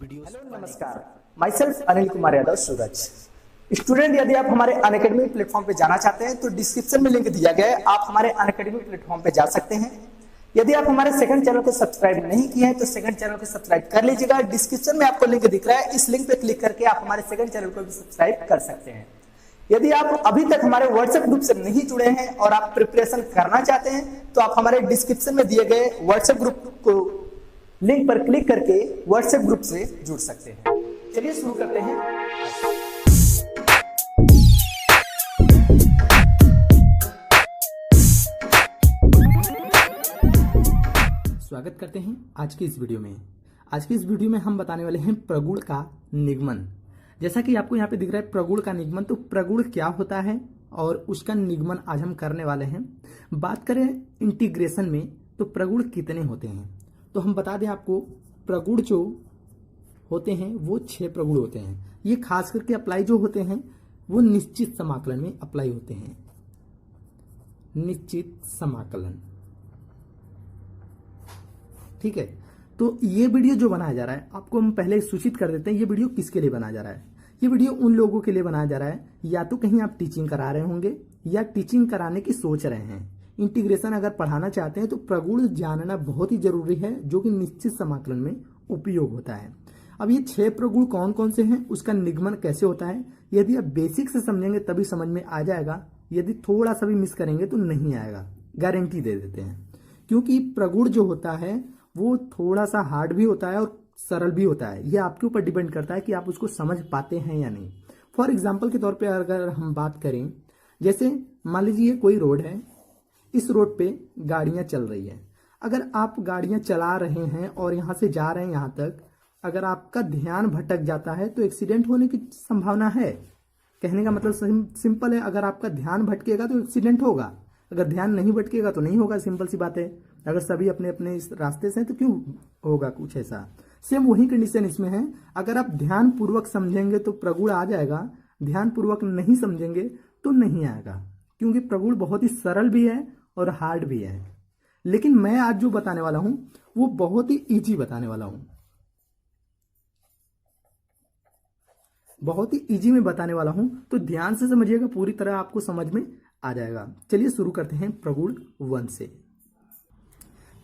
Videos. Hello नमस्कार, my self Anil Kumar Yadav Suraj. Student, यदि आप हमारे अनअकैडमी प्लेटफॉर्म पे जाना चाहते हैं तो डिस्क्रिप्शन में लिंक दिया गया है, आप हमारे अनअकैडमी प्लेटफॉर्म पे जा सकते हैं। यदि आप हमारे सेकंड चैनल को सब्सक्राइब नहीं किए हैं तो सेकंड चैनल को सब्सक्राइब कर लीजिएगा। डिस्क्रिप्शन में आपको लिंक दिख रहा है, इस लिंक पे क्लिक करके आप हमारे सेकंड चैनल को भी सब्सक्राइब कर सकते हैं। यदि आप अभी तक हमारे व्हाट्सएप ग्रुप से नहीं जुड़े हैं और आप प्रिपरेशन करना चाहते हैं तो आप हमारे डिस्क्रिप्शन में दिए गए व्हाट्सएप ग्रुप को लिंक पर क्लिक करके व्हाट्सएप ग्रुप से जुड़ सकते हैं। चलिए शुरू करते हैं। स्वागत करते हैं आज की इस वीडियो में। आज की इस वीडियो में हम बताने वाले हैं प्रगुण का निगमन। जैसा कि आपको यहाँ पे दिख रहा है प्रगुण का निगमन, तो प्रगुण क्या होता है और उसका निगमन आज हम करने वाले हैं। बात करें इंटीग्रेशन में तो प्रगुण कितने होते हैं, तो हम बता दें आपको, प्रगुण जो होते हैं वो 6 प्रगुण होते हैं। ये खास करके अप्लाई जो होते हैं वो निश्चित समाकलन में अप्लाई होते हैं। निश्चित समाकलन, ठीक है। तो ये वीडियो जो बनाया जा रहा है, आपको हम पहले सूचित कर देते हैं ये वीडियो किसके लिए बनाया जा रहा है। ये वीडियो उन लोगों के लिए बनाया जा रहा है या तो कहीं आप टीचिंग करा रहे होंगे या टीचिंग कराने की सोच रहे हैं। इंटीग्रेशन अगर पढ़ाना चाहते हैं तो प्रगुण जानना बहुत ही जरूरी है, जो कि निश्चित समाकलन में उपयोग होता है। अब ये 6 प्रगुण कौन कौन से हैं, उसका निगमन कैसे होता है, यदि आप बेसिक से समझेंगे तभी समझ में आ जाएगा। यदि थोड़ा सा भी मिस करेंगे तो नहीं आएगा, गारंटी दे देते हैं। क्योंकि प्रगुण जो होता है वो थोड़ा सा हार्ड भी होता है और सरल भी होता है। ये आपके ऊपर डिपेंड करता है कि आप उसको समझ पाते हैं या नहीं। फॉर एग्जाम्पल के तौर पे अगर हम बात करें, जैसे मान लीजिए कोई रोड है, इस रोड पे गाड़ियां चल रही है। अगर आप गाड़ियां चला रहे हैं और यहां से जा रहे हैं यहां तक, अगर आपका ध्यान भटक जाता है तो एक्सीडेंट होने की संभावना है। कहने का मतलब सिंपल है, अगर आपका ध्यान भटकेगा तो एक्सीडेंट होगा, अगर ध्यान नहीं भटकेगा तो नहीं होगा। सिंपल सी बात है। अगर सभी अपने अपने इस रास्ते से हैं तो क्यों होगा कुछ ऐसा। सेम वही कंडीशन इसमें है। अगर आप ध्यान पूर्वक समझेंगे तो प्रगुण आ जाएगा, ध्यान पूर्वक नहीं समझेंगे तो नहीं आएगा। क्योंकि प्रगुण बहुत ही सरल भी है और हार्ड भी है। लेकिन मैं आज जो बताने वाला हूं वो बहुत ही इजी बताने वाला हूं, बहुत ही इजी में बताने वाला हूं। तो ध्यान से समझिएगा, पूरी तरह आपको समझ में आ जाएगा। चलिए शुरू करते हैं प्रगुण 1 से।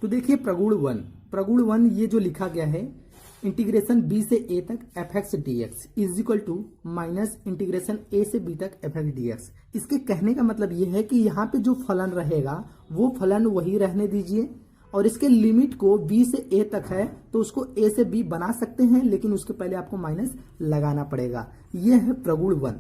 तो देखिए प्रगुण 1, प्रगुण 1 ये जो लिखा गया है, इंटीग्रेशन b से a तक fx dx is equal to minus integration a से b तक fx dx। इसके कहने का मतलब ये है कि यहाँ पे जो फलन रहेगा वो फलन वही रहने दीजिए, और इसके लिमिट को b से a तक है तो उसको a से b बना सकते हैं, लेकिन उसके पहले आपको माइनस लगाना पड़ेगा। ये है प्रगुण 1,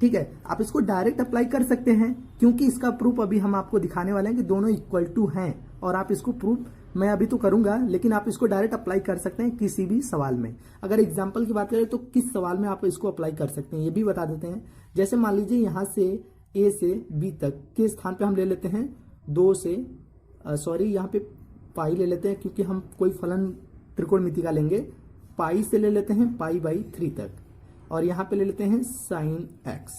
ठीक है। आप इसको डायरेक्ट अप्लाई कर सकते हैं, क्योंकि इसका प्रूफ अभी हम आपको दिखाने वाले हैं कि दोनों इक्वल टू हैं, और आप इसको प्रूफ मैं अभी तो करूंगा, लेकिन आप इसको डायरेक्ट अप्लाई कर सकते हैं किसी भी सवाल में। अगर एग्जांपल की बात करें तो किस सवाल में आप इसको अप्लाई कर सकते हैं ये भी बता देते हैं। जैसे मान लीजिए यहाँ से a से b तक के स्थान पे हम ले लेते हैं 2 से यहाँ पे पाई ले लेते हैं, क्योंकि हम कोई फलन त्रिकोणमिति का लेंगे। पाई से ले लेते हैं पाई/3 तक, और यहाँ पे ले लेते हैं sin x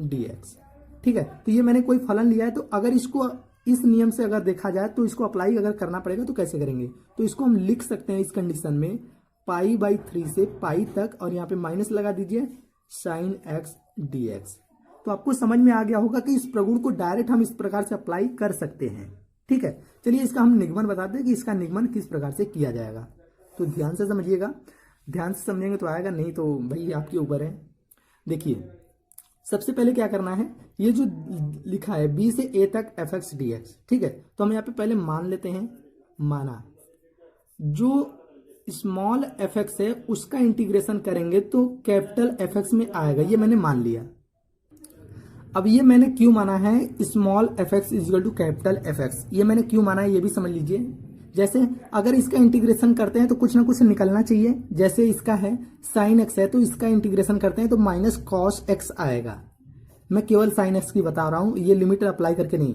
dx, ठीक है। तो ये मैंने कोई फलन लिया है, तो अगर इसको इस नियम से अगर देखा जाए तो इसको अप्लाई अगर करना पड़ेगा तो कैसे करेंगे, तो इसको हम लिख सकते हैं इस कंडीशन में पाई/3 से पाई तक, और यहाँ पे माइनस लगा दीजिए sin x dx। तो आपको समझ में आ गया होगा कि इस प्रगुण को डायरेक्ट हम इस प्रकार से अप्लाई कर सकते हैं, ठीक है। चलिए इसका हम निगमन बताते हैं कि इसका निगमन किस प्रकार से किया जाएगा। तो ध्यान से समझिएगा, ध्यान से समझेंगे तो आएगा, नहीं तो भाई आपके ऊपर है। देखिए सबसे पहले क्या करना है, ये जो लिखा है b से a तक fx dx, ठीक है। तो हम यहाँ पे पहले मान लेते हैं, माना जो स्मॉल fx है उसका इंटीग्रेशन करेंगे तो कैपिटल fx में आएगा, ये मैंने मान लिया। अब ये मैंने क्यों माना है small fx is equal to capital fx, ये मैंने क्यों माना है ये भी समझ लीजिए। जैसे अगर इसका इंटीग्रेशन करते हैं तो कुछ ना कुछ निकलना चाहिए। जैसे इसका है sin x है, तो इसका इंटीग्रेशन करते हैं तो माइनस cos x आएगा। मैं केवल sin x की बता रहा हूं, ये लिमिट अप्लाई करके नहीं।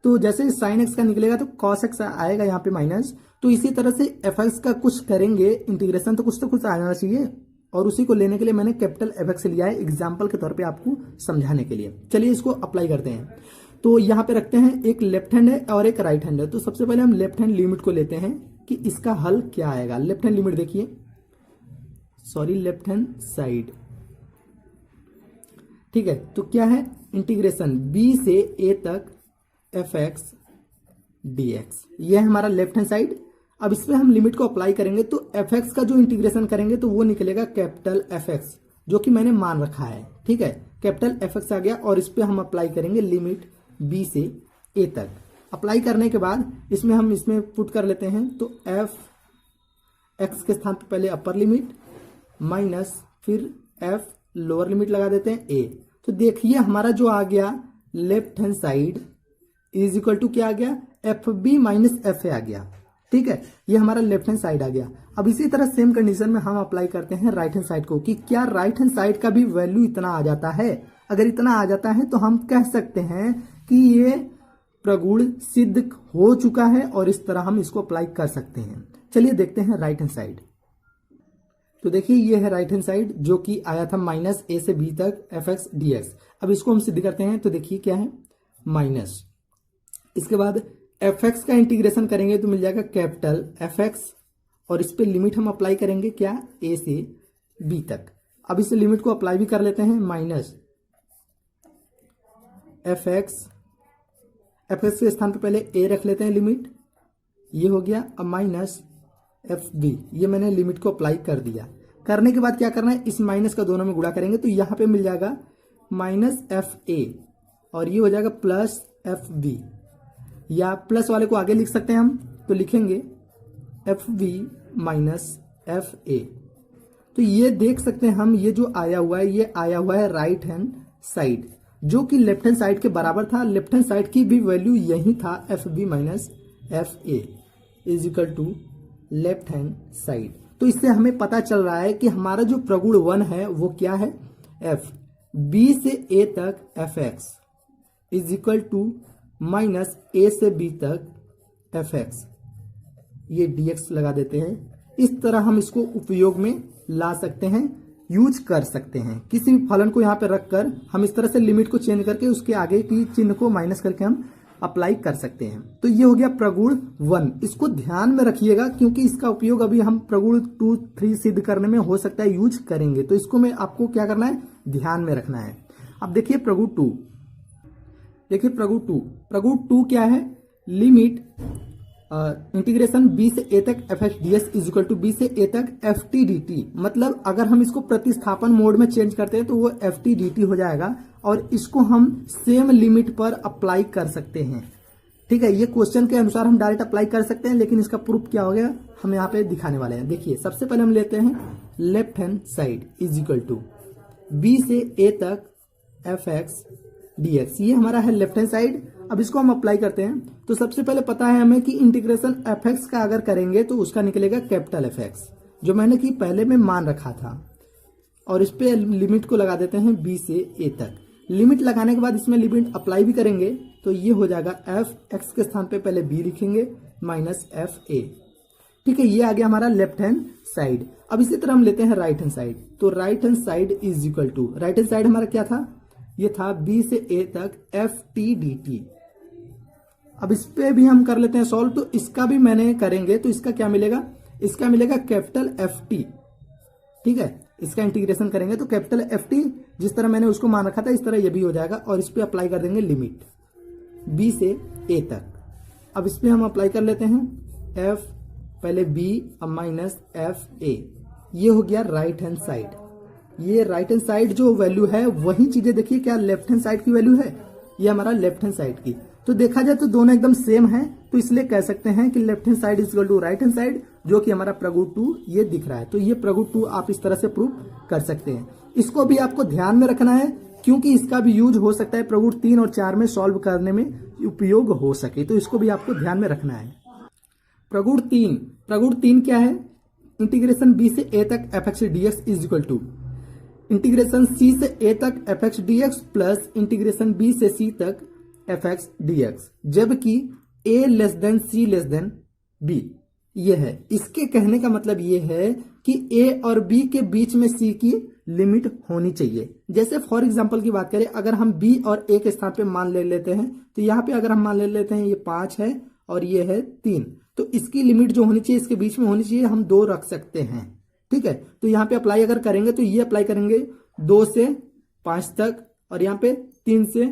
तो जैसे sin x का निकलेगा तो cos x आएगा यहाँ पे माइनस। तो इसी तरह से fx का कुछ करेंगे इंटीग्रेशन तो कुछ आना चाहिए, और उसी को लेने के लिए मैंने कैपिटल fx लिया है एग्जाम्पल के तौर पे आपको समझाने के लिए। चलिए इसको अप्लाई करते हैं। तो यहाँ पे रखते हैं, एक लेफ्ट हैंड है और एक राइट हैंड है। तो सबसे पहले हम लेफ्ट हैंड लिमिट को लेते हैं कि इसका हल क्या आएगा। लेफ्ट हैंड लिमिट देखिए लेफ्ट हैंड साइड। ठीक है, तो क्या है, इंटीग्रेशन b से a तक fx dx, ये है हमारा लेफ्ट हैंड साइड। अब इसमें हम लिमिट को अप्लाई करेंगे तो fx का जो इंटीग्रेशन करेंगे तो वो निकलेगा कैपिटल fx, जो कि मैंने मान रखा है। ठीक है, कैपिटल fx आ गया और इस पे हम अप्लाई करेंगे लिमिट b से a तक। अप्लाई करने के बाद इसमें पुट कर लेते हैं, तो f(x) के स्थान पे पहले अपर लिमिट माइनस फिर f लोअर लिमिट लगा देते हैं a। तो देखिए हमारा जो आ गया left hand side is equal to क्या आ गया, F B minus F A आ गया। ठीक है, ये हमारा लेफ्ट हैंड साइड आ गया। अब इसी तरह सेम कंडीशन में हम अप्लाई करते हैं राइट हैंड साइड को, कि क्या राइट हैंड साइड का भी वैल्यू इतना आ जाता है। अगर इतना आ जाता है तो हम कह सकते हैं कि ये प्रगुण सिद्ध हो चुका है और इस तरह हम इसको अप्लाई कर सकते हैं। चलिए देखते हैं राइट हैंड साइड। तो देखिए ये है राइट हैंड साइड जो कि आया था माइनस ए से बी तक fx dx। अब इसको हम सिद्ध करते हैं, तो देखिए क्या है, माइनस, इसके बाद fx का इंटीग्रेशन करेंगे तो मिल जाएगा कैपिटल fx और इस पे लिमिट हम अप्लाई करेंगे क्या, a से b तक। अब इस लिमिट को अप्लाई भी कर लेते हैं, माइनस fx के स्थान पे पहले a रख लेते हैं लिमिट, ये हो गया। अब माइनस एफ बी, ये मैंने लिमिट को अप्लाई कर दिया। करने के बाद क्या करना है, इस माइनस का दोनों में गुणा करेंगे तो यहां पे मिल जाएगा माइनस एफ ए और ये हो जाएगा प्लस एफ बी, या प्लस वाले को आगे लिख सकते हैं हम, तो लिखेंगे f B minus F a. तो ये देख सकते हैं हम, ये जो आया हुआ है ये आया हुआ है राइट हैंड साइड, जो कि लेफ्ट हैंड साइड के बराबर था। लेफ्ट हैंड साइड की भी वैल्यू यही था, f B minus F a is equal to left hand side. तो इससे हमें पता चल रहा है कि हमारा जो प्रगुण 1 है वो क्या है, एफ बी से ए तक F x is equal to minus A से बी तक एफ एक्स, ये dx लगा देते हैं। इस तरह हम इसको उपयोग में ला सकते हैं, यूज कर सकते हैं। किसी भी फलन को यहाँ पे रखकर हम इस तरह से लिमिट को चेंज करके उसके आगे की चिन्ह को माइनस करके हम अप्लाई कर सकते हैं। तो ये हो गया प्रगुण 1। इसको ध्यान में रखिएगा क्योंकि इसका उपयोग अभी हम प्रगुण 2, 3 सिद्ध करने में हो सकता है यूज करेंगे। तो इसको में आपको क्या करना है, ध्यान में रखना है। अब देखिए प्रगुण 2, देखिए प्रगुण 2 क्या है, लिमिट इंटीग्रेशन b से a तक F x d s is equal to b से a तक एफ टी डी टी। मतलब अगर हम इसको प्रतिस्थापन मोड में चेंज करते हैं तो वो एफ टी डी टी हो जाएगा और इसको हम सेम लिमिट पर अप्लाई कर सकते हैं। ठीक है, ये क्वेश्चन के अनुसार हम डायरेक्ट अप्लाई कर सकते हैं, लेकिन इसका प्रूफ क्या हो गया हम यहाँ पे दिखाने वाले हैं। देखिए सबसे पहले हम लेते हैं left hand side is equal to b से a तक एफ एक्स डी एक्स, ये हमारा है लेफ्ट हैंड साइड। अब इसको हम अप्लाई करते हैं तो सबसे पहले पता है हमें कि इंटीग्रेशन एफ एक्स का अगर करेंगे तो उसका निकलेगा कैपिटल एफ एक्स, जो मैंने कि पहले में मान रखा था। और इस पे लिमिट को लगा देते हैं b से a तक। लिमिट लगाने के बाद इसमें लिमिट अप्लाई भी करेंगे तो ये हो जाएगा एफ एक्स के स्थान पे पहले b लिखेंगे माइनस एफ ए। ठीक है, ये आ गया हमारा लेफ्ट हैंड साइड। अब इसी तरह हम लेते हैं राइट हैंड साइड। तो right hand side is equal to, right hand side हमारा क्या था, ये था b से a तक एफ टी डी टी। अब इस पे भी हम कर लेते हैं सॉल्व, तो इसका भी मैंने करेंगे तो इसका क्या मिलेगा, इसका मिलेगा कैपिटल एफ टी। ठीक है, इसका इंटीग्रेशन करेंगे तो कैपिटल एफ टी, जिस तरह मैंने उसको मान रखा था इस तरह ये भी हो जाएगा। और इस पे अप्लाई कर देंगे लिमिट b से a तक। अब इस पे हम अप्लाई कर लेते हैं f पहले b अब माइनस एफ ए, ये हो गया राइट हैंड साइड। ये राइट हैंड साइड जो वैल्यू है वही चीजें देखिए क्या लेफ्ट हैंड साइड की वैल्यू है, ये हमारा लेफ्ट हैंड साइड की। तो देखा जाए तो दोनों एकदम सेम है, तो इसलिए कह सकते हैं कि left hand side is equal to right hand side, जो कि हमारा प्रगुण 2 ये दिख रहा है। तो ये प्रगुण 2 आप इस तरह से प्रूव कर सकते हैं। इसको भी आपको ध्यान में रखना है क्योंकि इसका भी यूज हो सकता है प्रगुण 3 और 4 में सॉल्व करने में उपयोग हो सके, तो इसको भी आपको ध्यान में रखना है। प्रगुण 3 क्या है, इंटीग्रेशन b से a तक F x d x is equal to integration c से a तक F x d x plus integration b से c तक एफ एक्स डी एक्स, जबकि a less than c less than b। ये है, इसके कहने का मतलब ये है कि a और b के बीच में c की लिमिट होनी चाहिए। जैसे फॉर एग्जांपल की बात करें, अगर हम b और a के स्थान पे मान ले लेते हैं तो यहाँ पे अगर हम मान ले लेते हैं ये 5 है और ये है 3, तो इसकी लिमिट जो होनी चाहिए इसके बीच में होनी चाहिए, हम 2 रख सकते हैं। ठीक है, तो यहाँ पे अप्लाई अगर करेंगे तो ये अप्लाई करेंगे 2 से 5 तक और यहाँ पे 3 से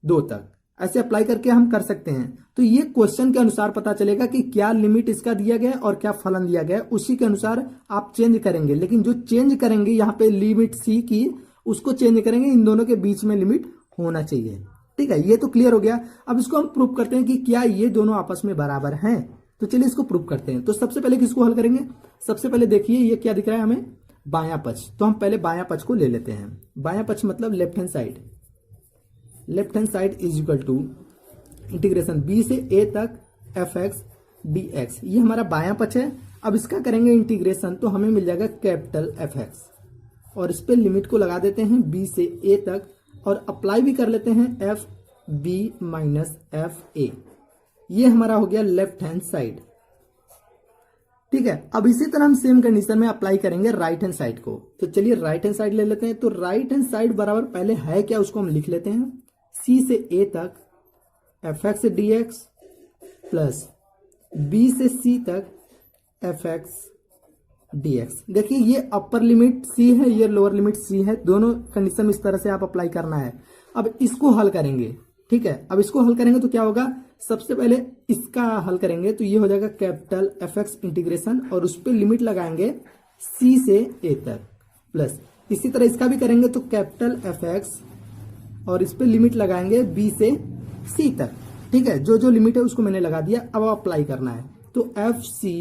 2 तक, ऐसे अप्लाई करके हम कर सकते हैं। तो ये क्वेश्चन के अनुसार पता चलेगा कि क्या लिमिट इसका दिया गया है और क्या फलन दिया गया है, उसी के अनुसार आप चेंज करेंगे। लेकिन जो चेंज करेंगे यहाँ पे लिमिट सी की, उसको चेंज करेंगे, इन दोनों के बीच में लिमिट होना चाहिए। ठीक है, ये तो क्लियर हो गया। अब इसको हम प्रूव करते हैं कि क्या ये दोनों आपस में बराबर हैं। तो चलिए इसको प्रूव करते हैं। तो सबसे पहले किसको हल करेंगे? सबसे पहले देखिए ये क्या दिख रहा है हमें, बायां पक्ष। तो हम पहले बायां पक्ष को ले लेते हैं। बायां पक्ष मतलब left hand side. Left hand side is equal to integration b से a तक fx dx, ये हमारा बायां पक्ष है। अब इसका करेंगे इंटीग्रेशन तो हमें मिल जाएगा कैपिटल fx और इस पे लिमिट को लगा देते हैं b से a तक और अप्लाई भी कर लेते हैं fb माइनस fa। ये हमारा हो गया लेफ्ट हैंड साइड। ठीक है, अब इसी तरह हम सेम कंडीशन में अप्लाई करेंगे राइट हैंड साइड को। तो चलिए राइट हैंड साइड ले लेते हैं। तो राइट हैंड साइड बराबर पहले है क्या, उसको हम लिख लेते हैं c से a तक fx dx प्लस b से c तक fx dx। देखिए ये अपर लिमिट c है, ये लोअर लिमिट c है, दोनों कंडीशन इस तरह से आप अप्लाई करना है। अब इसको हल करेंगे। ठीक है, अब इसको हल करेंगे तो क्या होगा, सबसे पहले इसका हल करेंगे तो ये हो जाएगा कैपिटल fx इंटीग्रेशन और उस पर लिमिट लगाएंगे c से a तक प्लस इसी तरह इसका भी करेंगे तो कैपिटल fx और इस पे लिमिट लगाएंगे b से c तक। ठीक है, जो जो लिमिट है उसको मैंने लगा दिया। अब अप्लाई करना है तो fc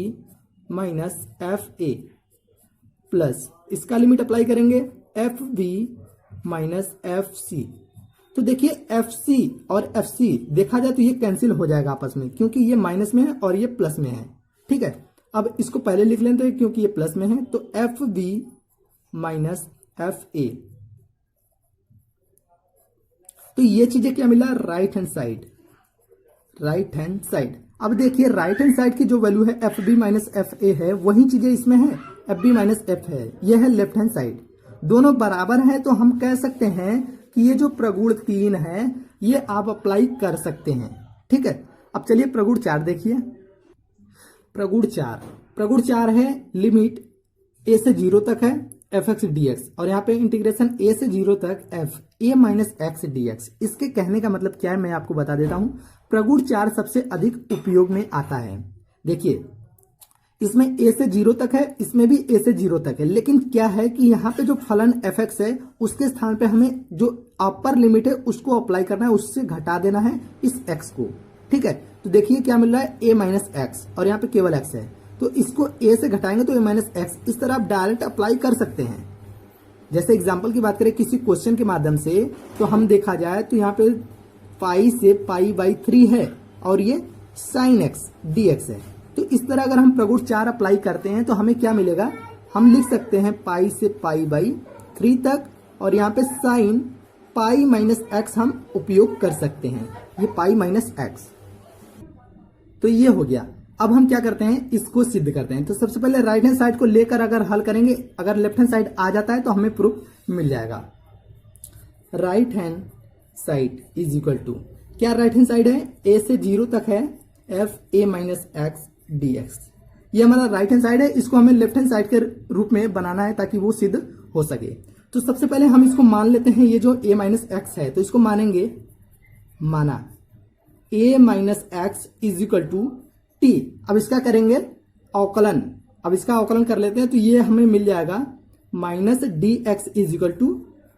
माइनस fa प्लस इसका लिमिट अप्लाई करेंगे fb माइनस fc। तो देखिए fc और fc देखा जाए तो ये कैंसिल हो जाएगा आपस में, क्योंकि ये माइनस में है और ये प्लस में है। ठीक है, अब इसको पहले लिख लेते हैं क्योंकि ये प्लस में है। तो fb माइनस fa, तो ये चीजें क्या मिला, right hand side. Right hand side, अब देखिए राइट हैंड साइड की जो वैल्यू है fb माइनस fa है, वही चीजें इसमें है, fb माइनस f है, यह है लेफ्ट हैंड साइड। दोनों बराबर है तो हम कह सकते हैं कि ये जो प्रगुण 3 है ये आप अप्लाई कर सकते हैं। ठीक है, अब चलिए प्रगुण 4 देखिए। प्रगुण 4 है लिमिट a से 0 तक है fx dx और यहाँ पे इंटीग्रेशन a से 0 तक f a minus x dx। इसके कहने का मतलब क्या है मैं आपको बता देता हूं। प्रगुण 4 सबसे अधिक उपयोग में आता है। देखिए इसमें a से 0 तक है, इसमें भी a से 0 तक है, लेकिन क्या है कि यहाँ पे जो फलन fx है उसके स्थान पे हमें जो अपर लिमिट है उसको अप्लाई करना है, उससे घटा देना है इस x को। ठीक है, तो देखिए क्या मिल रहा है a माइनस एक्स और यहाँ पे केवल x है, तो इसको a से घटाएंगे तो a माइनस एक्स। इस तरह आप डायरेक्ट अप्लाई कर सकते हैं। जैसे एग्जाम्पल की बात करें किसी क्वेश्चन के माध्यम से, तो हम देखा जाए तो यहाँ पे पाई से पाई बाई 3 है और ये साइन एक्स dx है। तो इस तरह अगर हम प्रगुण 4 अप्लाई करते हैं तो हमें क्या मिलेगा, हम लिख सकते हैं पाई से पाई बाई 3 तक और यहाँ पे साइन पाई माइनस एक्स हम उपयोग कर सकते हैं, ये पाई माइनस एक्स। तो ये हो गया। अब हम क्या करते हैं, इसको सिद्ध करते हैं। तो सबसे पहले राइट हैंड साइड को लेकर अगर हल करेंगे, अगर लेफ्ट हैंड साइड आ जाता है तो हमें प्रूफ मिल जाएगा। Right hand side is equal to, क्या राइट हैंड साइड है, a से 0 तक है f a minus x dx। ये हमारा राइट हैंड साइड है, इसको हमें लेफ्ट हैंड साइड के रूप में बनाना है ताकि वो सिद्ध हो सके। तो सबसे पहले हम इसको मान लेते हैं, ये जो a माइनस एक्स है तो इसको मानेंगे, माना a minus x is equal to t। अब इसका करेंगे अवकलन, अब इसका अवकलन कर लेते हैं तो ये हमें मिल जाएगा minus D x is equal to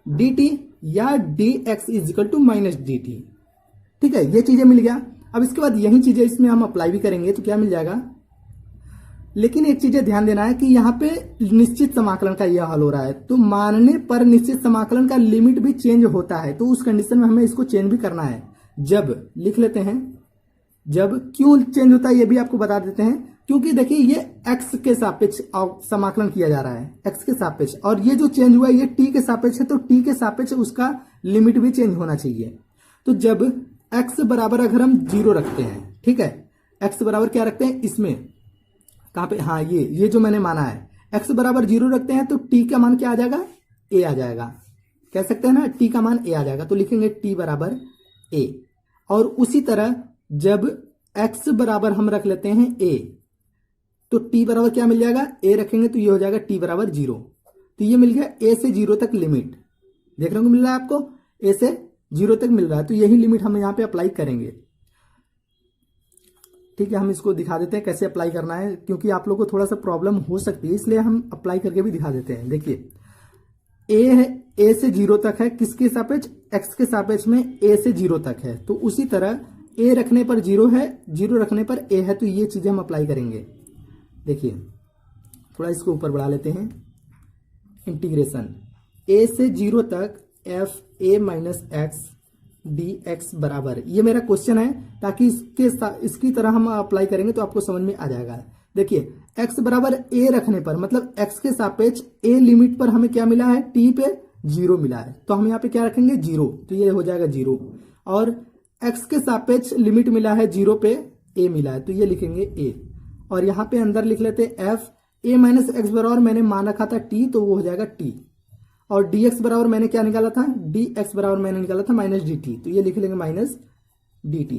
D T या D x is equal to minus D T. ठीक है, ये चीजें मिल गया। अब इसके बाद यही चीजें इसमें हम अप्लाई भी करेंगे तो क्या मिल जाएगा, लेकिन एक चीजें ध्यान देना है कि यहाँ पे निश्चित समाकलन का यह हल हो रहा है, तो मानने पर निश्चित समाकलन का लिमिट भी चेंज होता है, तो उस कंडीशन में हमें इसको चेंज भी करना है। जब लिख लेते हैं, जब क्यों चेंज होता है ये भी आपको बता देते हैं, क्योंकि देखिए ये x के सापेक्ष समाकलन किया जा रहा है, x के सापेक्ष, और ये जो चेंज हुआ है ये t के सापेक्ष है, तो t के सापेक्ष उसका लिमिट भी चेंज होना चाहिए। तो जब x बराबर अगर हम 0 रखते हैं, ठीक है, x बराबर क्या रखते हैं इसमें, कहां पे, हाँ ये जो मैंने माना है, x बराबर 0 रखते हैं तो t का मान क्या आ जाएगा, a आ जाएगा, कह सकते हैं ना, t का मान a आ जाएगा, तो लिखेंगे t बराबर a। और उसी तरह जब x बराबर हम रख लेते हैं a, तो t बराबर क्या मिल जाएगा, a रखेंगे तो ये हो जाएगा t बराबर 0। तो ये मिल गया a से 0 तक लिमिट, देखने को मिल रहा है आपको, a से 0 तक मिल रहा है। तो यही लिमिट हम यहाँ पे अप्लाई करेंगे। ठीक है, हम इसको दिखा देते हैं कैसे अप्लाई करना है, क्योंकि आप लोग को थोड़ा सा प्रॉब्लम हो सकती है, इसलिए हम अप्लाई करके भी दिखा देते हैं। देखिए a है, a से 0 तक है, किसके सापेक्ष, x के सापेक्ष में a से 0 तक है। तो उसी तरह a रखने पर 0 है, 0 रखने पर a है, तो ये चीजें हम अप्लाई करेंगे। देखिए थोड़ा इसको ऊपर बढ़ा लेते हैं। इंटीग्रेशन a से 0 तक f a minus x d x बराबर, ये मेरा क्वेश्चन है, ताकि इसकी तरह हम अप्लाई करेंगे तो आपको समझ में आ जाएगा। देखिए x बराबर a रखने पर, मतलब x के सापेक्ष a लिमिट पर हमें क्या मिला है, t पे 0 मिला है, तो हम यहाँ पे क्या रखेंगे 0, तो ये हो जाएगा 0। और x के सापेक्ष लिमिट मिला है 0 पे a मिला है, तो ये लिखेंगे a। और यहाँ पे अंदर लिख लेते हैं f a माइनस एक्स बराबर मैंने मान रखा था t, तो वो हो जाएगा t। और dx बराबर मैंने क्या निकाला था, dx बराबर मैंने निकाला था माइनस dt, तो ये लिख लेंगे माइनस dt।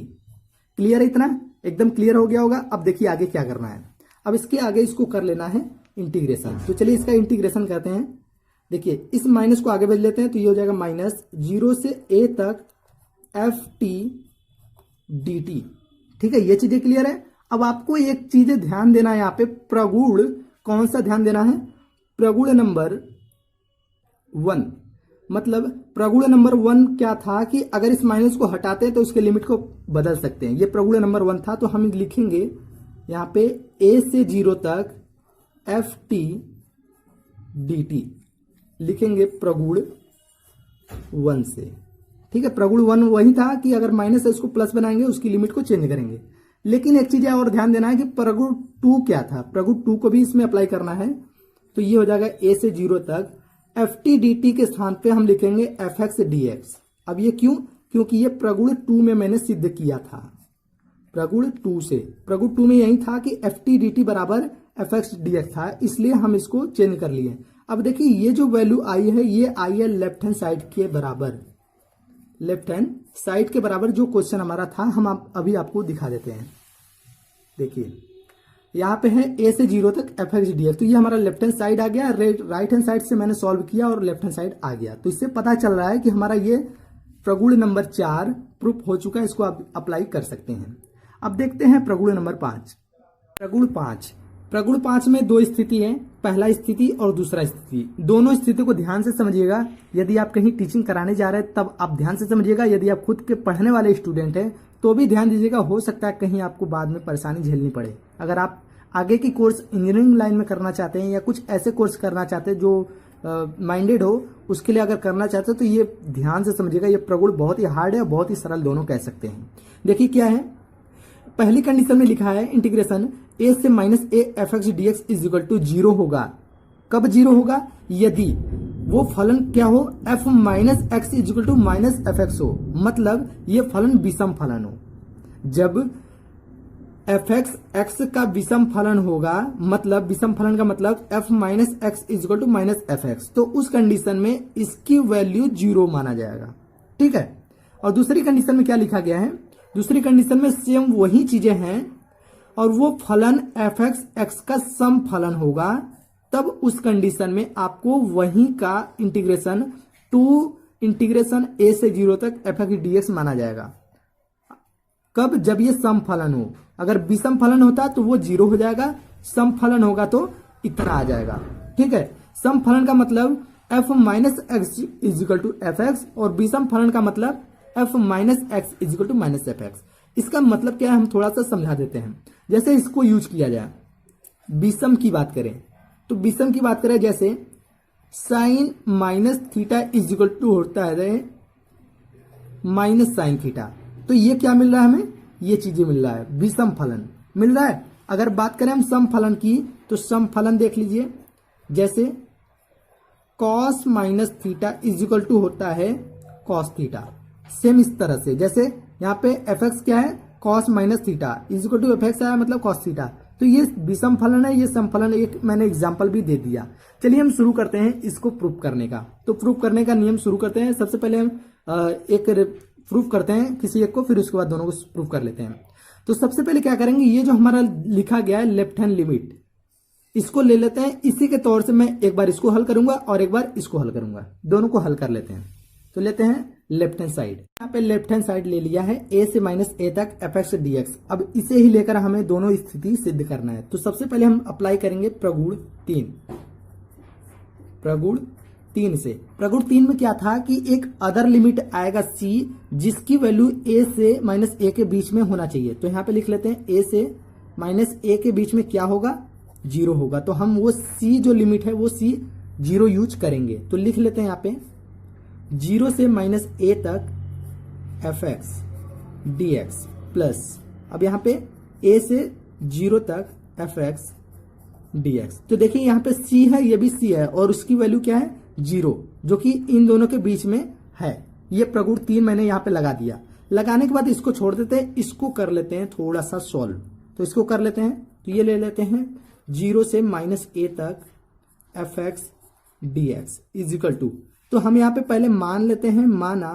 क्लियर है, इतना एकदम क्लियर हो गया होगा। अब देखिए आगे क्या करना है, अब इसके आगे इसको कर लेना है इंटीग्रेशन। तो चलिए इसका इंटीग्रेशन करते हैं। देखिए इस माइनस को आगे भेज लेते हैं, तो ये हो जाएगा माइनस 0 से a तक एफ टी डी टी। ठीक है, ये चीजें क्लियर है। अब आपको एक चीज ध्यान देना है, यहाँ पे प्रगुण कौन सा ध्यान देना है, प्रगुण नंबर 1। मतलब प्रगुण नंबर 1 क्या था कि अगर इस माइनस को हटाते हैं तो उसके लिमिट को बदल सकते हैं। ये प्रगुण नंबर 1 था, तो हम लिखेंगे यहाँ पे a से 0 तक एफ टी डी टी लिखेंगे प्रगुण 1 से। ठीक है, प्रगुण 1 वही था कि अगर माइनस है उसको प्लस बनाएंगे, उसकी लिमिट को चेंज करेंगे। लेकिन एक चीज और ध्यान देना है कि प्रगुण 2 क्या था, प्रगुण 2 को भी इसमें अप्लाई करना है। तो ये हो जाएगा a से 0 तक एफ टी डी टी के स्थान पे हम लिखेंगे एफ एक्स डी एक्स। अब ये क्यों, क्योंकि ये प्रगुण 2 में मैंने सिद्ध किया था, प्रगुण 2 से, प्रगुण 2 में यही था कि एफ टी डी टी बराबर एफ एक्स डी एक्स था, इसलिए हम इसको चेंज कर लिए। अब देखिए ये जो वैल्यू आई है, ये आई है लेफ्ट हैंड साइड के बराबर, लेफ्ट हैंड साइड के बराबर जो क्वेश्चन हमारा था, हम अभी आपको दिखा देते हैं। देखिए यहाँ पे है a से 0 तक एफ एक्स डी एक्स, तो ये हमारा लेफ्ट हैंड साइड आ गया, राइट हैंड साइड से मैंने सॉल्व किया और लेफ्ट हैंड साइड आ गया। तो इससे पता चल रहा है कि हमारा ये प्रगुण नंबर 4 प्रूफ हो चुका है, इसको आप अप्लाई कर सकते हैं। अब देखते हैं प्रगुण नंबर 5। प्रगुण 5 में 2 स्थिति है, पहला स्थिति और दूसरा स्थिति। दोनों स्थिति को ध्यान से समझिएगा। यदि आप कहीं टीचिंग कराने जा रहे हैं तब आप ध्यान से समझिएगा, यदि आप खुद के पढ़ने वाले स्टूडेंट हैं तो भी ध्यान दीजिएगा, हो सकता है कहीं आपको बाद में परेशानी झेलनी पड़े। अगर आप आगे की कोर्स इंजीनियरिंग लाइन में करना चाहते हैं या कुछ ऐसे कोर्स करना चाहते हैं जो माइंडेड हो, उसके लिए अगर करना चाहते हो तो ये ध्यान से समझिएगा। ये प्रगुण बहुत ही हार्ड है और बहुत ही सरल, दोनों कह सकते हैं। देखिए क्या है, पहली कंडीशन में लिखा है इंटीग्रेशन a से minus a f x d x is equal to 0 होगा। कब 0 होगा, यदि वो फलन क्या हो, f minus x is equal to minus f x हो, मतलब ये फलन विषम फलन हो। जब एफ एक्स एक्स का विषम फलन होगा, मतलब विषम फलन का मतलब f minus x is equal to minus f x, तो उस कंडीशन में इसकी वैल्यू 0 माना जाएगा। ठीक है, और दूसरी कंडीशन में क्या लिखा गया है, दूसरी कंडीशन में सेम वही चीजें हैं और वो फलन एफ एक्स एक्स का सम फलन होगा, तब उस कंडीशन में आपको वही का इंटीग्रेशन टू इंटीग्रेशन a से 0 तक एफ एक्स डी एक्स माना जाएगा। कब, जब ये सम फलन हो। अगर विषम फलन होता तो वो 0 हो जाएगा, सम फलन होगा तो इतना आ जाएगा। ठीक है, सम फलन का मतलब f minus x is equal to f x और विषम फलन का मतलब f minus x is equal to minus f x. इसका मतलब क्या है, हम थोड़ा सा समझा देते हैं। जैसे इसको यूज किया जाए, विषम की बात करें तो विषम की बात करें, जैसे sine minus theta is equal to होता है माइनस साइन थीटा, तो ये क्या मिल रहा है हमें, ये चीजें मिल रहा है, विषम फलन मिल रहा है। अगर बात करें हम सम फलन की, तो सम फलन देख लीजिए, जैसे cos minus theta is equal to होता है कॉस थीटा। सेम इस तरह से, जैसे यहाँ पे एफ एक्स क्या है, cos minus theta is equal to f x आया, मतलब कॉस थीटा। तो ये विषम फलन है, ये सम फलन, एक मैंने एग्जांपल भी दे दिया। चलिए हम शुरू करते हैं इसको प्रूफ करने का। तो प्रूफ करने का नियम शुरू करते हैं। सबसे पहले हम एक प्रूफ करते हैं किसी एक को, फिर उसके बाद दोनों को प्रूफ कर लेते हैं। तो सबसे पहले क्या करेंगे, ये जो हमारा लिखा गया है लेफ्ट हैंड लिमिट, इसको ले लेते हैं, इसी के तौर से मैं एक बार इसको हल करूंगा और एक बार इसको हल करूंगा, दोनों को हल कर लेते हैं। तो लेते हैं लेफ्ट हैंड साइड, यहाँ पे लेफ्ट हैंड साइड ले लिया है a से माइनस a तक fx dx। अब इसे ही लेकर हमें दोनों स्थिति सिद्ध करना है। तो सबसे पहले हम अप्लाई करेंगे प्रगुण 3। प्रगुण 3 से, प्रगुण 3 में क्या था कि एक अदर लिमिट आएगा c जिसकी वैल्यू a से माइनस a के बीच में होना चाहिए। तो यहाँ पे लिख लेते हैं a से माइनस a के बीच में क्या होगा, 0 होगा। तो हम वो c जो लिमिट है वो c 0 यूज करेंगे। तो लिख लेते हैं यहाँ पे 0 से माइनस a तक fx dx प्लस, अब यहाँ पे a से 0 तक fx dx। तो देखिए यहाँ पे c है, ये भी c है और उसकी वैल्यू क्या है 0, जो कि इन दोनों के बीच में है। ये प्रगुण 3 मैंने यहाँ पे लगा दिया। लगाने के बाद इसको छोड़ देते हैं, इसको कर लेते हैं थोड़ा सा सॉल्व। तो इसको कर लेते हैं, तो ये ले लेते हैं 0 से माइनस a तक fx dx is equal to, तो हम यहाँ पे पहले मान लेते हैं, माना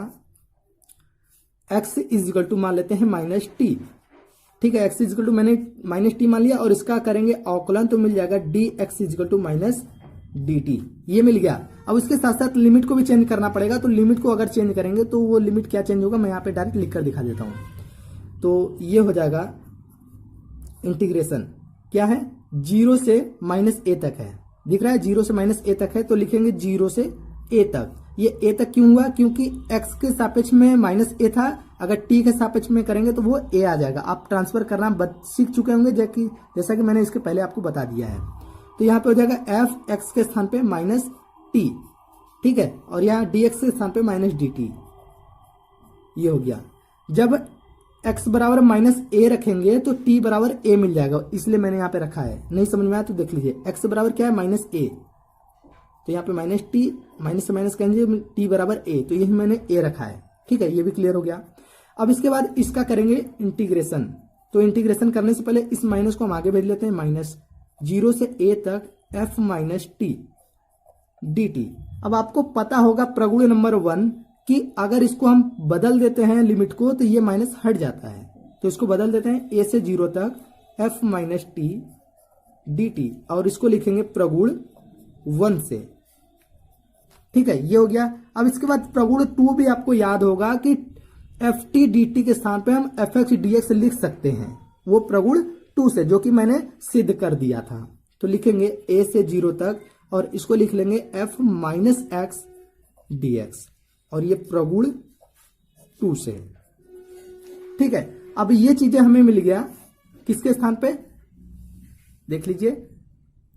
x इज इक्वल टू मान लेते हैं माइनस टी। ठीक है, x इज इक्वल टू मैंने माइनस टी मान लिया और इसका करेंगे अवकलन, तो मिल जाएगा dx is equal to minus dt। ये मिल गया। अब इसके साथ साथ लिमिट को भी चेंज करना पड़ेगा। तो लिमिट को अगर चेंज करेंगे तो वो लिमिट क्या चेंज होगा, मैं यहाँ पे डायरेक्ट लिख कर दिखा देता हूं। तो ये हो जाएगा इंटीग्रेशन, क्या है 0 से माइनस a तक है, दिख रहा है 0 से माइनस a तक है। तो लिखेंगे 0 से a तक। ये a तक क्यों हुआ, क्योंकि x के सापेक्ष में माइनस a था, अगर t के सापेक्ष में करेंगे तो वो a आ जाएगा। आप ट्रांसफर करना सीख चुके होंगे जैसा कि मैंने इसके पहले आपको बता दिया है। तो यहाँ पे हो जाएगा f x के स्थान पे माइनस t, ठीक है, और यहाँ dx के स्थान पे माइनस dt। ये हो गया। जब x बराबर माइनस a रखेंगे तो t बराबर a मिल जाएगा, इसलिए मैंने यहाँ पे रखा है। नहीं समझ में आया तो देख लीजिए, x बराबर क्या है माइनस a, तो यहाँ पे माइनस टी, माइनस से माइनस करेंगे t बराबर a, तो यही मैंने a रखा है। ठीक है, ये भी क्लियर हो गया। अब इसके बाद इसका करेंगे इंटीग्रेशन। तो इंटीग्रेशन करने से पहले इस माइनस को हम आगे भेज लेते हैं, माइनस 0 से a तक f माइनस टी dt। अब आपको पता होगा प्रगुण नंबर 1 कि अगर इसको हम बदल देते हैं लिमिट को तो ये माइनस हट जाता है। तो इसको बदल देते हैं a से 0 तक f माइनस टी dt और इसको लिखेंगे प्रगुण 1 से। ठीक है, ये हो गया। अब इसके बाद प्रगुण 2 भी आपको याद होगा कि एफ टी डी टी के स्थान पे हम एफ एक्स डी एक्स लिख सकते हैं, वो प्रगुण 2 से, जो कि मैंने सिद्ध कर दिया था। तो लिखेंगे a से 0 तक और इसको लिख लेंगे f minus x d x, और ये प्रगुण 2 से। ठीक है, अब ये चीजें हमें मिल गया किसके स्थान पे, देख लीजिए,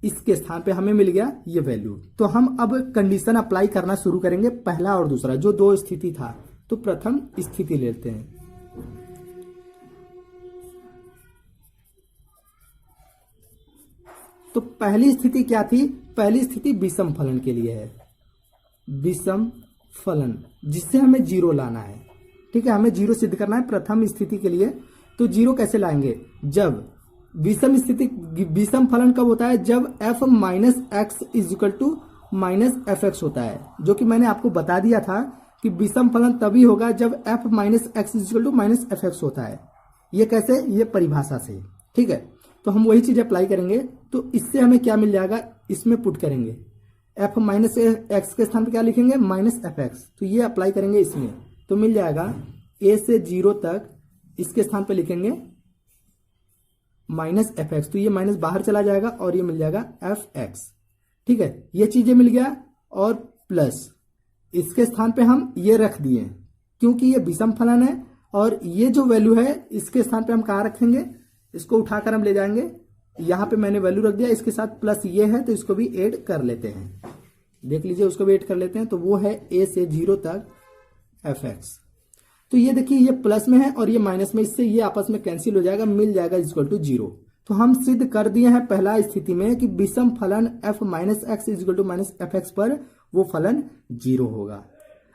इसके स्थान पे हमें मिल गया ये वैल्यू। तो हम अब कंडीशन अप्लाई करना शुरू करेंगे, पहला और दूसरा, जो 2 स्थिति था। तो प्रथम स्थिति लेते हैं। तो पहली स्थिति क्या थी, पहली स्थिति विषम फलन के लिए है, विषम फलन, जिससे हमें 0 लाना है। ठीक है, हमें 0 सिद्ध करना है प्रथम स्थिति के लिए। तो 0 कैसे लाएंगे, जब विषम स्थिति, विषम फलन कब होता है, जब f minus x is equal to minus f x होता है, जो कि मैंने आपको बता दिया था कि विषम फलन तभी होगा जब f minus x is equal to minus f x होता है। ये कैसे, ये परिभाषा से। ठीक है, तो हम वही चीज अप्लाई करेंगे। तो इससे हमें क्या मिल जाएगा, इसमें पुट करेंगे f माइनस एक्स के स्थान पर क्या लिखेंगे, माइनस एफ एक्स। तो ये अप्लाई करेंगे इसमें, तो मिल जाएगा a से 0 तक, इसके स्थान पर लिखेंगे माइनस एफ एक्स, तो ये माइनस बाहर चला जाएगा और ये मिल जाएगा एफ एक्स। ठीक है, ये चीजें मिल गया, और प्लस इसके स्थान पे हम ये रख दिए क्योंकि ये विषम फलन है, और ये जो वैल्यू है इसके स्थान पे हम कहाँ रखेंगे, इसको उठाकर हम ले जाएंगे, यहाँ पे मैंने वैल्यू रख दिया, इसके साथ प्लस ये है तो इसको भी ऐड कर लेते हैं। देख लीजिए, उसको भी ऐड कर लेते हैं। तो वो है a से 0 तक एफ एक्स। तो ये देखिए, ये प्लस में है और ये माइनस में, इससे ये आपस में कैंसिल हो जाएगा, मिल जाएगा इक्वल टू 0। तो हम सिद्ध कर दिए हैं पहला स्थिति में कि विषम फलन f minus x equal to minus f x पर वो फलन 0 होगा।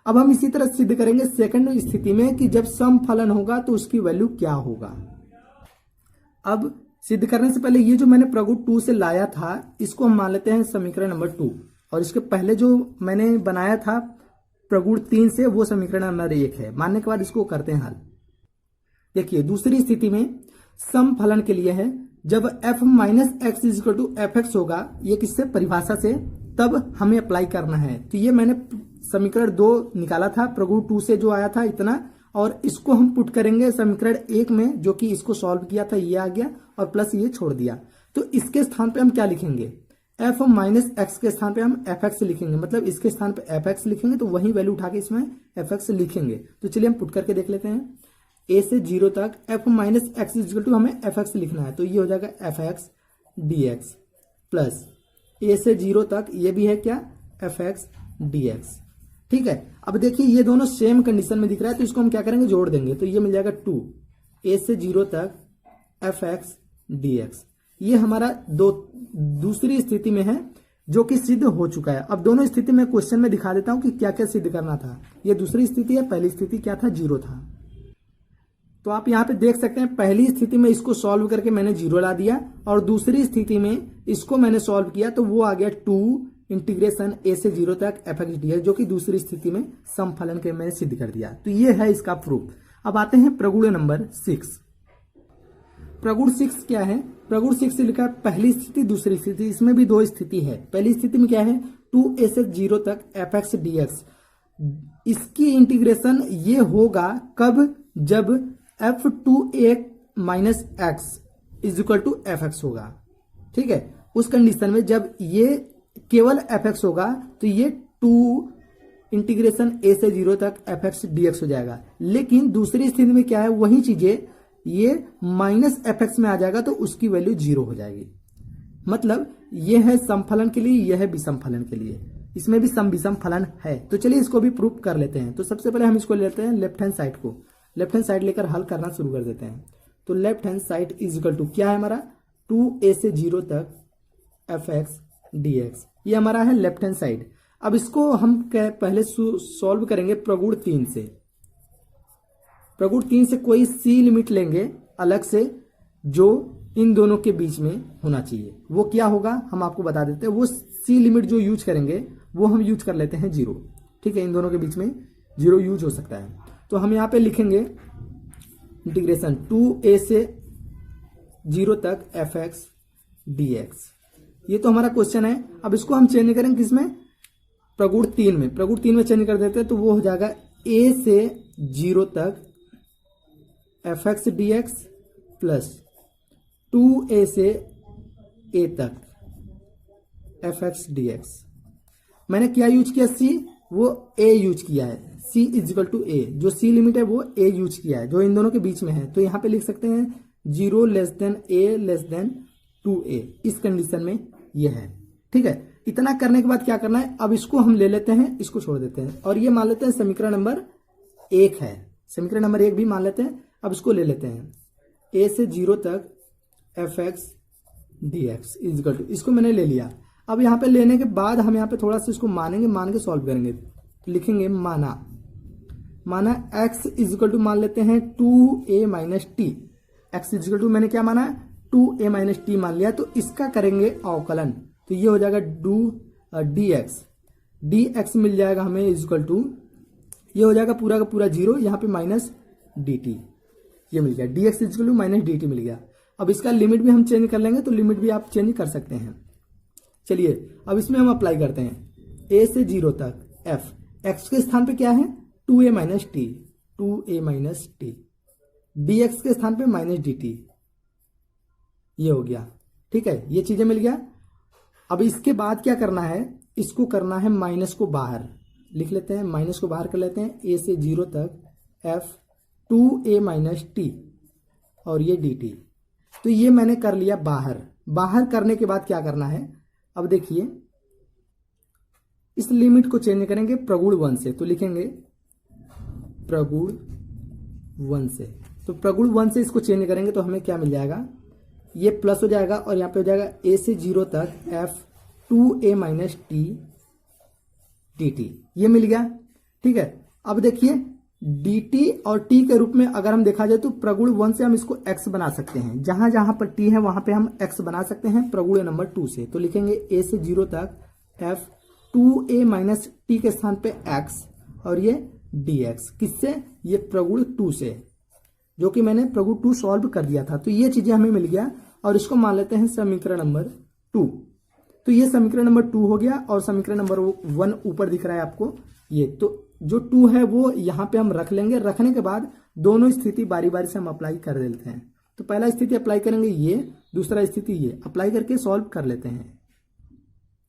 अब हम इसी तरह सिद्ध करेंगे सेकंड स्थिति में कि जब सम फलन होगा तो उसकी वैल्यू क्या होगा। अब सिद्ध करने से पहले ये जो मैंने प्रगुण 2 से लाया था, इसको हम मान लेते हैं समीकरण नंबर 2, और इसके पहले जो मैंने बनाया था प्रगुण 3 से, वो समीकरण नंबर 1 है। मानने के बाद इसको करते हैं हल। देखिए, दूसरी स्थिति में सम फलन के लिए है, जब f minus x is equal to f x होगा, ये किससे, परिभाषा से, तब हमें अप्लाई करना है। तो ये मैंने समीकरण 2 निकाला था, प्रगुण 2 से जो आया था इतना, और इसको हम पुट करेंगे समीकरण 1 में, जो कि इसको सॉल्व किया था, ये आ गया, और प्लस ये छोड़ दिया। तो इसके स्थान पे हम क्या लिखेंगे, f माइनस एक्स के स्थान पे हम एफ एक्स लिखेंगे, मतलब इसके स्थान पे एफ एक्स लिखेंगे, तो वही वैल्यू उठा के इसमें एफ एक्स लिखेंगे। तो चलिए हम पुट करके देख लेते हैं। a से 0 तक f minus x is equal to हमें एफ एक्स लिखना है, तो ये हो जाएगा f x d x, plus a से 0 तक ये भी है क्या, एफ एक्स डी एक्स। ठीक है, अब देखिए ये दोनों सेम कंडीशन में दिख रहा है, तो इसको हम क्या करेंगे, जोड़ देंगे, तो ये मिल जाएगा 2 a से 0 तक एफ एक्स डी एक्स। ये हमारा दूसरी स्थिति में है, जो कि सिद्ध हो चुका है। अब दोनों स्थिति में क्वेश्चन में दिखा देता हूं कि क्या क्या सिद्ध करना था। ये दूसरी स्थिति है, पहली स्थिति क्या था, 0 था। तो आप यहाँ पे देख सकते हैं, पहली स्थिति में इसको सॉल्व करके मैंने 0 ला दिया, और दूसरी स्थिति में इसको मैंने सॉल्व किया तो वो आ गया 2 इंटीग्रेशन a से 0 तक एफ एक्स डी एक्स, जो कि दूसरी स्थिति में समफलन के मैंने सिद्ध कर दिया। तो ये है इसका प्रूफ। अब आते हैं प्रगुण नंबर 6। प्रगुण 6 क्या है, प्रगुण 6 से लिखा है पहली स्थिति दूसरी स्थिति, इसमें भी 2 स्थिति है। पहली स्थिति में क्या है, 2a से 0 तक एफ एक्स डी एक्स, इसकी इंटीग्रेशन ये होगा कब, जब f2a minus x is equal to f x होगा। ठीक है, उस कंडीशन में जब ये केवल एफ एक्स होगा तो ये 2 इंटीग्रेशन a से 0 तक एफ एक्स डी एक्स हो जाएगा। लेकिन दूसरी स्थिति में क्या है, वही चीजें ये माइनस एफ एक्स में आ जाएगा, तो उसकी वैल्यू 0 हो जाएगी। मतलब ये है समफलन के लिए, यह है विषम फलन के लिए, इसमें भी सम विषम फलन है। तो चलिए इसको भी प्रूफ कर लेते हैं। तो सबसे पहले हम इसको लेते हैं लेफ्ट हैंड साइड को, लेफ्ट हैंड साइड लेकर हल करना शुरू कर देते हैं। तो left hand side is equal to क्या है हमारा, 2a से 0 तक एफ एक्स डी एक्स, ये हमारा है लेफ्ट हैंड साइड। अब इसको हम पहले सॉल्व करेंगे प्रगुण 3 से। प्रगुण 3 से कोई सी लिमिट लेंगे अलग से, जो इन दोनों के बीच में होना चाहिए। वो क्या होगा हम आपको बता देते हैं। वो सी लिमिट जो यूज करेंगे वो हम यूज कर लेते हैं 0। ठीक है, इन दोनों के बीच में 0 यूज हो सकता है। तो हम यहाँ पे लिखेंगे इंटीग्रेशन 2a से 0 तक एफ एक्स डी एक्स। ये तो हमारा क्वेश्चन है। अब इसको हम चेंज करेंगे किसमें, प्रगुण 3 में। प्रगुण 3 में चेंज कर देते हैं, तो वो हो जाएगा a से 0 तक F x d x plus 2a से a तक एफ एक्स डी एक्स। मैंने क्या यूज किया, c, वो a यूज किया है, c is equal to a, जो c लिमिट है वो a यूज किया है, जो इन दोनों के बीच में है। तो यहाँ पे लिख सकते हैं 0 less than a less then 2a, इस कंडीशन में ये है। ठीक है, इतना करने के बाद क्या करना है, अब इसको हम ले लेते हैं, इसको छोड़ देते हैं, और ये मान लेते हैं समीकरण नंबर 1 है। समीकरण नंबर 1 भी मान लेते हैं। अब इसको ले लेते हैं, a से 0 तक F x d x is equal to, इसको मैंने ले लिया। अब यहाँ पे लेने के बाद हम यहाँ पे थोड़ा सा इसको मानेंगे, मान के सॉल्व करेंगे। तो लिखेंगे माना x इज इक्वल टू मान लेते हैं 2a minus t. X is equal to मैंने क्या माना, 2a माइनस टी मान लिया। तो इसका करेंगे अवकलन, तो ये हो जाएगा डी एक्स मिल जाएगा हमें इज इक्वल टू, ये हो जाएगा पूरा का पूरा 0, यहाँ पे माइनस डी टी, ये मिल गया। D x is equal to minus D T मिल गया। अब इसका लिमिट भी हम चेंज कर लेंगे, तो लिमिट भी आप चेंज कर सकते हैं। चलिए अब इसमें हम अप्लाई करते हैं, a से 0 तक f, x के स्थान पे क्या है 2a minus T, 2a minus T, dx के स्थान पे माइनस डी टी, ये हो गया। ठीक है, ये चीजें मिल गया। अब इसके बाद क्या करना है, इसको करना है माइनस को बाहर लिख लेते हैं, माइनस को बाहर कर लेते हैं। a से 0 तक f 2a माइनस टी और ये dt, तो ये मैंने कर लिया बाहर। बाहर करने के बाद क्या करना है, अब देखिए इस लिमिट को चेंज करेंगे प्रगुण 1 से, तो लिखेंगे प्रगुण 1 से। तो प्रगुण 1 से इसको चेंज करेंगे तो हमें क्या मिल जाएगा, ये प्लस हो जाएगा और यहाँ पे हो जाएगा a से 0 तक f 2a minus T dt, ये मिल गया। ठीक है, अब देखिए dt और t के रूप में अगर हम देखा जाए तो प्रगुण 1 से हम इसको x बना सकते हैं, जहां जहां पर t है वहां पे हम x बना सकते हैं प्रगुण नंबर 2 से। तो लिखेंगे a से 0 तक f 2a माइनस टी के स्थान पे x और ये dx, किससे, ये प्रगुण 2 से, जो कि मैंने प्रगुण 2 सॉल्व कर दिया था। तो ये चीजें हमें मिल गया और इसको मान लेते हैं समीकरण नंबर 2। तो ये समीकरण नंबर 2 हो गया और समीकरण नंबर 1 ऊपर दिख रहा है आपको ये। तो जो 2 है वो यहाँ पे हम रख लेंगे। रखने के बाद दोनों स्थिति बारी बारी से हम अप्लाई कर देते हैं। तो पहला स्थिति अप्लाई करेंगे ये, दूसरा स्थिति ये, अप्लाई करके सॉल्व कर लेते हैं।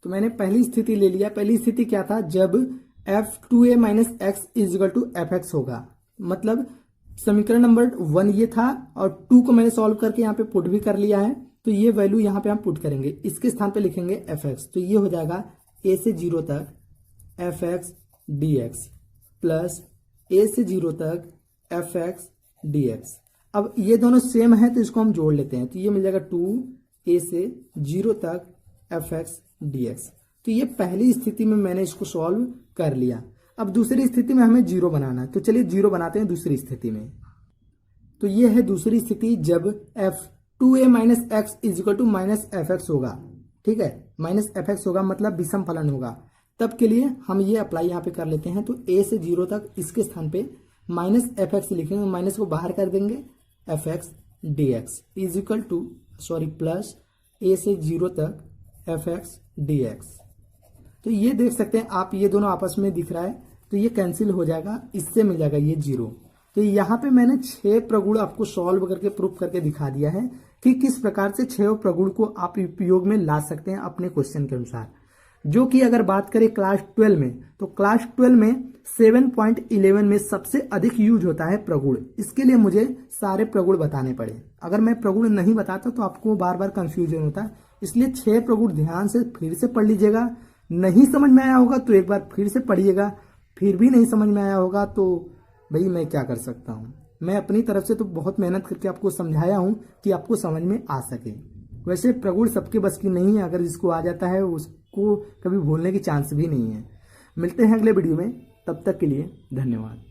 तो मैंने पहली स्थिति ले लिया। पहली स्थिति क्या था, जब f2a minus x is equal to f x होगा। मतलब समीकरण नंबर 1 ये था और 2 को मैंने सॉल्व करके यहाँ पे पुट भी कर लिया है। तो ये वैल्यू यहाँ पे हम पुट करेंगे, इसके स्थान पे लिखेंगे एफ एक्स। तो ये हो जाएगा a से 0 तक F x d x plus a से 0 तक एफ एक्स डी एक्स। अब ये दोनों सेम है तो इसको हम जोड़ लेते हैं। तो ये मिल जाएगा 2a से 0 तक एफ एक्स डी एक्स। तो ये पहली स्थिति में मैंने इसको सॉल्व कर लिया। अब दूसरी स्थिति में हमें 0 बनाना है। तो चलिए 0 बनाते हैं दूसरी स्थिति में। तो ये है दूसरी स्थिति जब f2a minus x is equal to minus f x होगा। ठीक है, माइनस एफ एक्स होगा मतलब विषम फलन होगा। तब के लिए हम ये अप्लाई यहाँ पे कर लेते हैं। तो a से 0 तक इसके स्थान पे माइनस एफ एक्स लिखेंगे, माइनस को बाहर कर देंगे, F x d x is equal two plus a से 0 तक एफ एक्स डी एक्स। तो ये देख सकते हैं आप, ये दोनों आपस में दिख रहा है तो ये कैंसिल हो जाएगा, इससे मिल जाएगा ये 0। तो यहाँ पे मैंने 6 प्रगुण आपको सॉल्व करके प्रूफ करके दिखा दिया है कि किस प्रकार से 6 प्रगुण को आप उपयोग में ला सकते हैं अपने क्वेश्चन के अनुसार। जो कि अगर बात करें क्लास 12 में, तो क्लास 12 में 7.11 में सबसे अधिक यूज होता है प्रगुण। इसके लिए मुझे सारे प्रगुण बताने पड़े। अगर मैं प्रगुण नहीं बताता तो आपको बार बार कंफ्यूजन होता है। इसलिए 6 प्रगुण ध्यान से फिर से पढ़ लीजिएगा। नहीं समझ में आया होगा तो एक बार फिर से पढ़िएगा। फिर भी नहीं समझ में आया होगा तो भाई मैं क्या कर सकता हूँ। मैं अपनी तरफ से तो बहुत मेहनत करके आपको समझाया हूँ कि आपको समझ में आ सके। वैसे प्रगुण सबके बस की नहीं है, अगर जिसको आ जाता है उसको कभी भूलने की चांस भी नहीं है। मिलते हैं अगले वीडियो में, तब तक के लिए धन्यवाद।